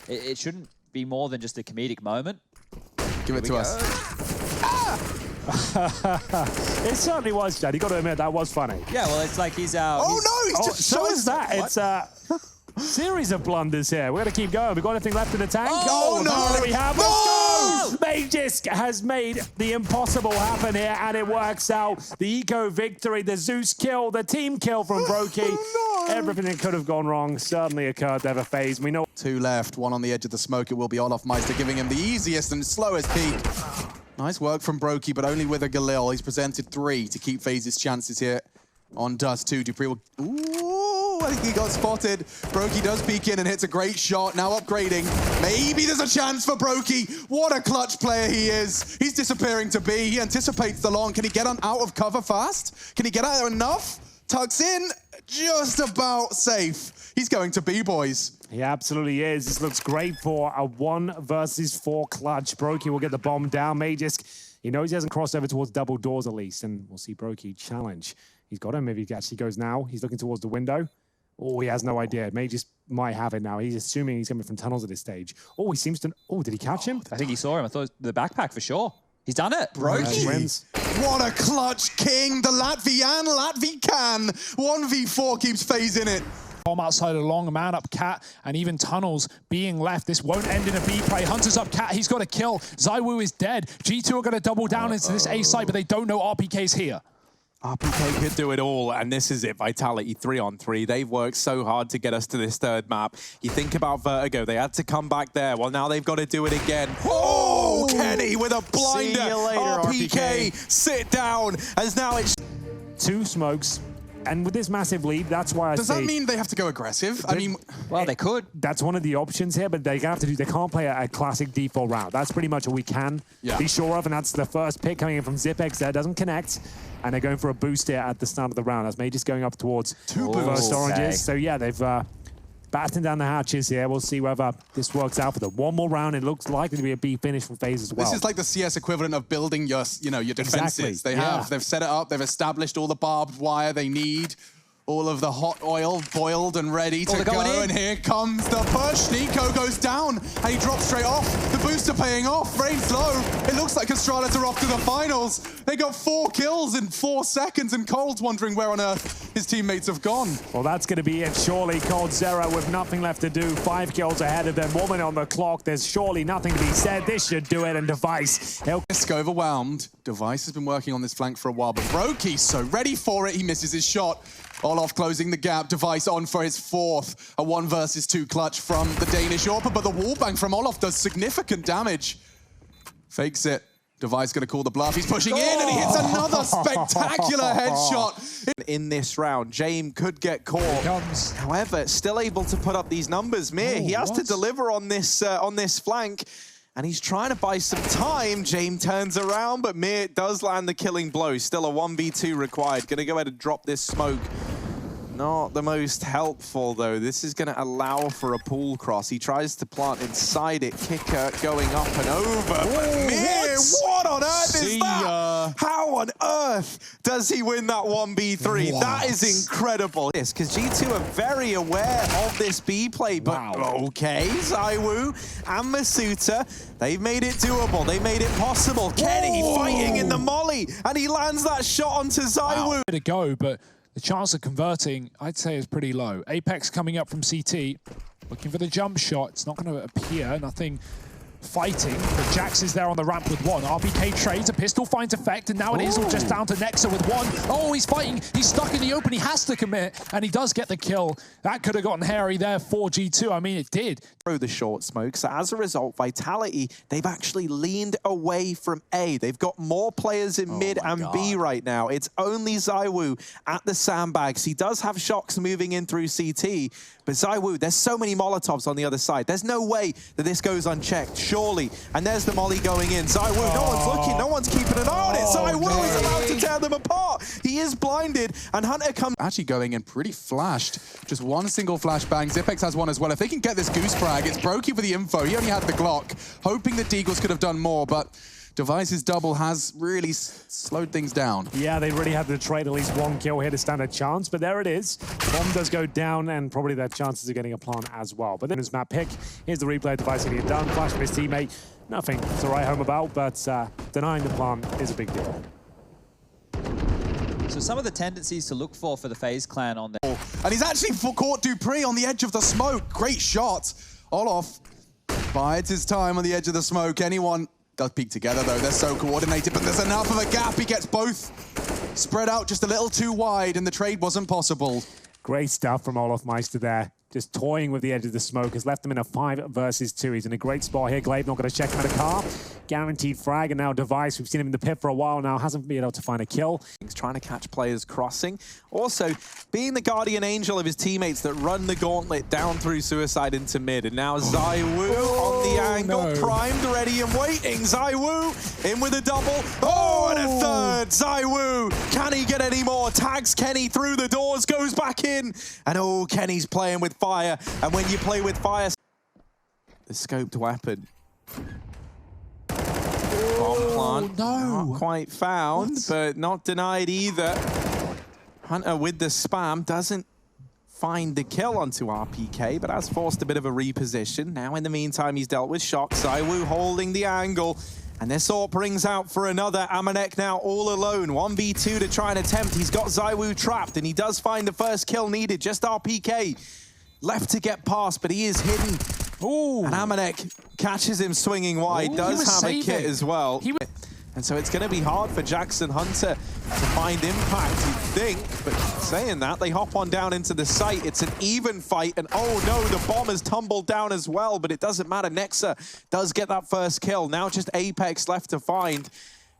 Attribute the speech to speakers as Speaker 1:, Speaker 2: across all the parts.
Speaker 1: It shouldn't be more than just a comedic moment.
Speaker 2: Give it to us.
Speaker 3: It certainly was, Chad. You got to admit that was funny.
Speaker 1: Yeah, well, it's like he's out.
Speaker 2: Oh no, he's just
Speaker 3: so is that. What? It's a series of blunders here. We're going to keep going. We've got anything left in the tank?
Speaker 2: Oh no!
Speaker 3: What do we have?
Speaker 2: No!
Speaker 3: Let's go! Magisk has made the impossible happen here, and it works out. The eco victory, the Zeus kill, the team kill from BROKY.
Speaker 2: Oh, no.
Speaker 3: Everything that could have gone wrong certainly occurred there for FaZe. We know.
Speaker 2: 2 left, 1 on the edge of the smoke. It will be olofmeister giving him the easiest and slowest peak. Nice work from BROKY, but only with a galil. He's presented 3 to keep FaZe's chances here on Dust 2. dupreeh will... Ooh, I think he got spotted. BROKY does peek in and hits a great shot. Now upgrading. Maybe there's a chance for BROKY. What a clutch player he is. He's disappearing to B. He anticipates the long. Can he get out of cover fast? Can he get out there enough? Tucks in. Just about safe. He's going to B, boys.
Speaker 3: He absolutely is. This looks great for a 1 versus 4 clutch. BROKY will get the bomb down. Magisk, he knows he hasn't crossed over towards double doors at least, and we'll see BROKY challenge. He's got him. Maybe he actually goes now. He's looking towards the window. Oh, he has no idea. Magisk might have it now. He's assuming he's coming from tunnels at this stage. Oh, he seems to... Oh, did he catch him?
Speaker 1: I think he saw him. I thought it was the backpack for sure. He's done it.
Speaker 2: BROKY
Speaker 3: wins.
Speaker 2: What a clutch king. The Latvian can. 1v4 keeps FaZe in it.
Speaker 4: Bomb outside along, a man up Cat, and even tunnels being left. This won't end in a B play. Hunter's up Cat, he's got a kill. ZYWOO is dead. G2 are going to double down into this A site, but they don't know RPK's here.
Speaker 5: RPK could do it all, and this is it. Vitality 3-on-3. They've worked so hard to get us to this 3rd map. You think about Vertigo, they had to come back there. Well, now they've got to do it again. Oh, Kenny with a blinder.
Speaker 1: See you later,
Speaker 5: RPK, sit down, as now it's...
Speaker 3: 2 smokes. And with this massive lead, that's why I
Speaker 2: Does
Speaker 3: say...
Speaker 2: that mean they have to go aggressive? I mean...
Speaker 1: Well, they could.
Speaker 3: That's one of the options here, but they have to do. They can't play a classic default route. That's pretty much what we can be sure of, and that's the first pick coming in from ZYWOO there. Doesn't connect, and they're going for a boost here at the start of the round. As Magisk going up towards first oranges. So yeah, they've battened down the hatches here. We'll see whether this works out for them. 1 more round. It looks likely to be a B finish from FaZe as well.
Speaker 2: This is like the CS equivalent of building your, your defenses.
Speaker 3: Exactly.
Speaker 2: They've set it up. They've established all the barbed wire they need. All of the hot oil boiled and ready to go, and here comes the push. NIKO goes down, and he drops straight off. The booster paying off, frames low. It looks like Astralis are off to the finals. They got 4 kills in 4 seconds, and Cold's wondering where on earth his teammates have gone.
Speaker 3: Well, that's going to be it, surely. coldzera with nothing left to do. 5 kills ahead of them, 1 minute on the clock. There's surely nothing to be said. This should do it, and Device.
Speaker 2: Risk overwhelmed. Device has been working on this flank for a while, but BROKY's so ready for it. He misses his shot. Olof closing the gap. Device on for his 4th. A 1 versus 2 clutch from the Danish AWP, but the wallbang from Olof does significant damage. Fakes it. Device going to call the bluff. He's pushing in, and he hits another spectacular headshot.
Speaker 5: In this round, Jame could get caught. However, still able to put up these numbers. Mir, he has to deliver on this flank. And he's trying to buy some time. Jame turns around, but Mir does land the killing blow. Still a 1v2 required. Gonna go ahead and drop this smoke. Not the most helpful, though. This is gonna allow for a pool cross. He tries to plant inside it. Kicker going up and over. But Mir, what on earth is that? How on earth does he win that 1v3? That is incredible. Because G2 are very aware of this B play, but okay, ZYWOO and Masuta, they've made it doable. They made it possible. Kenny fighting in the molly, and he lands that shot onto ZYWOO.
Speaker 4: To go, but the chance of converting, I'd say, is pretty low. Apex coming up from CT, looking for the jump shot. It's not going to appear, nothing fighting, but Jax is there on the ramp with 1. RPK trades, a pistol finds effect, and now it is all just down to Nexa with 1. Oh, he's fighting, he's stuck in the open, he has to commit, and he does get the kill. That could have gotten hairy there for G2, I mean, it did.
Speaker 5: Through the short smoke, so as a result, Vitality, they've actually leaned away from A. They've got more players in mid and B right now. It's only ZYWOO at the sandbags. He does have shox moving in through CT, but ZYWOO, there's so many Molotovs on the other side. There's no way that this goes unchecked, surely. And there's the molly going in. ZYWOO, no one's looking, no one's keeping an eye on it. ZYWOO is allowed to tear them apart. He is blinded, and Hunter comes...
Speaker 2: Actually going in pretty flashed. Just 1 single flashbang. ZYWOO has 1 as well. If they can get this goose frag, it's BROKY for the info. He only had the Glock, hoping that Deagles could have done more, but Device's double has really slowed things down.
Speaker 3: Yeah, they really had to trade at least one kill here to stand a chance, but there it is. Bomb does go down, and probably their chances of getting a plant as well. But then his map pick. Here's the replay of Device getting it done. Flash from his teammate. Nothing to write home about, but denying the plant is a big deal.
Speaker 1: So some of the tendencies to look for the FaZe clan on there.
Speaker 2: And he's actually caught dupreeh on the edge of the smoke. Great shot. Olof bides his time on the edge of the smoke. Anyone does peek together, though. They're so coordinated, but there's enough of a gap. He gets both spread out just a little too wide, and the trade wasn't possible.
Speaker 3: Great stuff from olofmeister there. Just toying with the edge of the smoke has left him in a 5 versus 2. He's in a great spot here. Glaive not going to check him out of car. Guaranteed frag, and now Device, we've seen him in the pit for a while now, hasn't been able to find a kill.
Speaker 5: He's trying to catch players crossing. Also, being the guardian angel of his teammates that run the gauntlet down through suicide into mid. And now ZYWOO on the angle, primed, ready and waiting. ZYWOO in with a double. Oh, and a third. ZYWOO, can he get any more? Tags Kenny through the doors, goes back in. And oh, Kenny's playing with fire. And when you play with fire, the scoped weapon. Bomb plant, not quite found, but not denied either. Hunter with the spam doesn't find the kill onto RPK, but has forced a bit of a reposition. Now, in the meantime, he's dealt with shox. ZYWOO holding the angle, and this AWP brings out for another. Amanek now all alone, 1v2 to try and attempt. He's got ZYWOO trapped, and he does find the first kill needed. Just RPK left to get past, but he is hidden.
Speaker 4: Ooh.
Speaker 5: And amanek catches him swinging wide, does have a kit as well. And so it's going to be hard for Jackson Hunter to find impact, you'd think. But saying that, they hop on down into the site. It's an even fight. And oh no, the bomb has tumbled down as well. But it doesn't matter. Nexa does get that first kill. Now just Apex left to find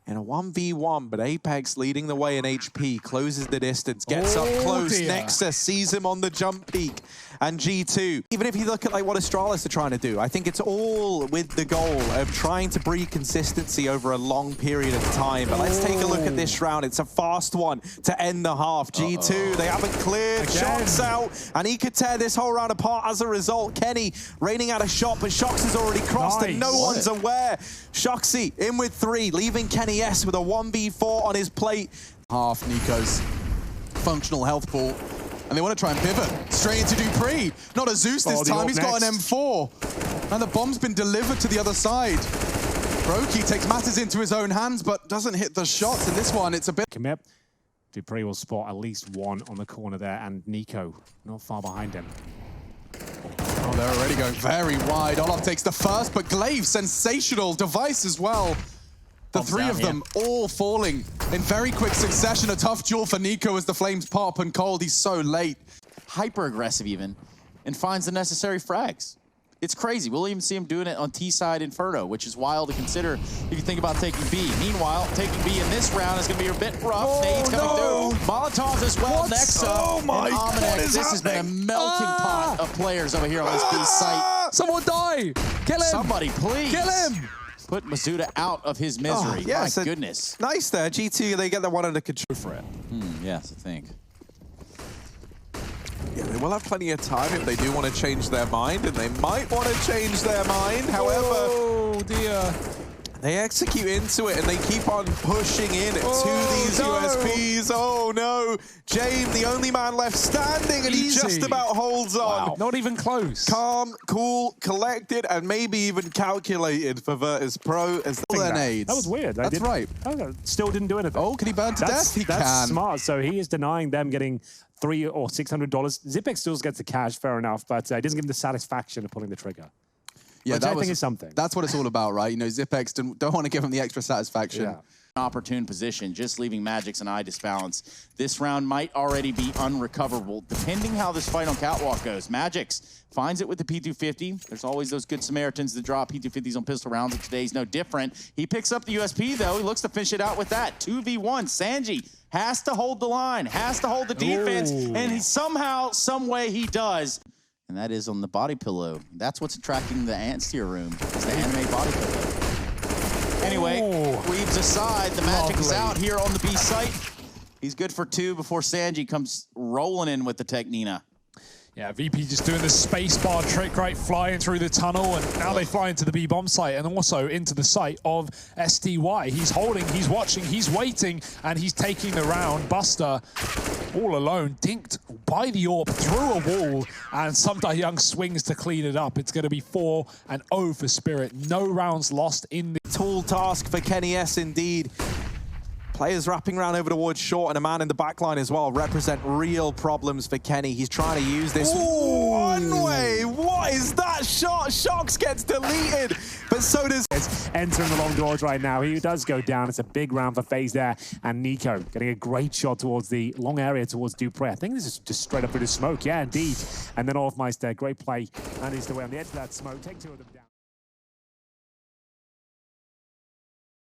Speaker 5: in a 1v1. But Apex leading the way in HP. Closes the distance. Gets up close.
Speaker 4: Dear.
Speaker 5: Nexa sees him on the jump peak. And G2, even if you look at like what Astralis are trying to do, I think it's all with the goal of trying to breed consistency over a long period of time. But let's take a look at this round. It's a fast one to end the half. G2, they haven't cleared. Shox out, and he could tear this whole round apart as a result. Kenny raining out a shot, but Shox has already crossed and no one's aware. Shoxy in with 3, leaving KENNYS with a 1v4 on his plate.
Speaker 2: Half NIKO's functional health pool. And they want to try and pivot straight into dupreeh. Not a Zeus this time, he's got an M4. And the bomb's been delivered to the other side. BROKY takes matters into his own hands, but doesn't hit the shots. In this one, it's a bit...
Speaker 3: Commit. dupreeh will spot at least one on the corner there, and NIKO not far behind him.
Speaker 2: Oh, they're already going very wide. Olof takes the first, but Glaive, sensational. Device as well. The three of them all falling in very quick succession. A tough duel for NIKO as the flames pop, and Cold, he's so late.
Speaker 6: Hyper-aggressive even, and finds the necessary frags. It's crazy. We'll even see him doing it on T-side Inferno, which is wild to consider if you think about taking B. Meanwhile, taking B in this round is going to be a bit rough. Nades coming through. Molotovs as well. Nexa and amanek. This has been a melting pot of players over here on this B site.
Speaker 4: Someone die! Kill him!
Speaker 6: Somebody, please.
Speaker 4: Kill him!
Speaker 6: Put Masuda out of his misery.
Speaker 5: Yeah,
Speaker 6: My
Speaker 5: so
Speaker 6: goodness.
Speaker 5: Nice there. G2, they get the one under control for it.
Speaker 6: Yes, I think.
Speaker 5: Yeah, they will have plenty of time if they do want to change their mind, and they might want to change their mind. However,
Speaker 4: oh dear.
Speaker 5: They execute into it, and they keep on pushing in to these USPs. Oh no, Jame, the only man left standing, and he just about holds on.
Speaker 4: Wow. Not even close.
Speaker 5: Calm, cool, collected, and maybe even calculated for Virtus Pro as
Speaker 2: their nades.
Speaker 3: That was weird.
Speaker 2: That's right.
Speaker 3: Still didn't do anything.
Speaker 2: Oh, can he burn to death? He
Speaker 3: That's
Speaker 2: can.
Speaker 3: smart. So he is denying them getting $300 or $600. ZYWOO still gets the cash, fair enough, but it doesn't give him the satisfaction of pulling the trigger.
Speaker 2: Yeah,
Speaker 3: which I think is something.
Speaker 2: That's what it's all about, right? You know, ZYWOO don't want to give him the extra satisfaction.
Speaker 3: Yeah.
Speaker 6: Opportune position, just leaving Magix and I disbalance. This round might already be unrecoverable, depending how this fight on Catwalk goes. Magix finds it with the P250. There's always those good Samaritans that drop P250s on pistol rounds, and today's no different. He picks up the USP, though. He looks to finish it out with that. 2v1. Sanji has to hold the line, has to hold the defense, and he somehow, some way he does. And that is on the body pillow. That's what's attracting the ants to your room, is the anime body pillow. Anyway, Weaves aside, the magic is out here on the B site. He's good for 2 before Sanji comes rolling in with the Technina.
Speaker 4: Yeah, VP just doing the spacebar trick, right? Flying through the tunnel, and now they fly into the B-bomb site and also into the site of SDY. He's holding, he's watching, he's waiting, and he's taking the round. Buster, all alone, dinked by the AWP through a wall, and Sumdai Young swings to clean it up. It's going to be 4-0 for Spirit. No rounds lost in the...
Speaker 5: Tall task for KENNYS indeed. Players wrapping around over towards short, and a man in the backline as well represent real problems for Kenny. He's trying to use this one way. What is that shot? Shox gets deleted, but so does...
Speaker 3: It's entering the long doors right now. He does go down. It's a big round for FaZe there. And NIKO getting a great shot towards the long area towards dupreeh. I think this is just straight up through the smoke. Yeah, indeed. And then olofmeister, great play. And he's the way on the edge of that smoke. Take two of them down.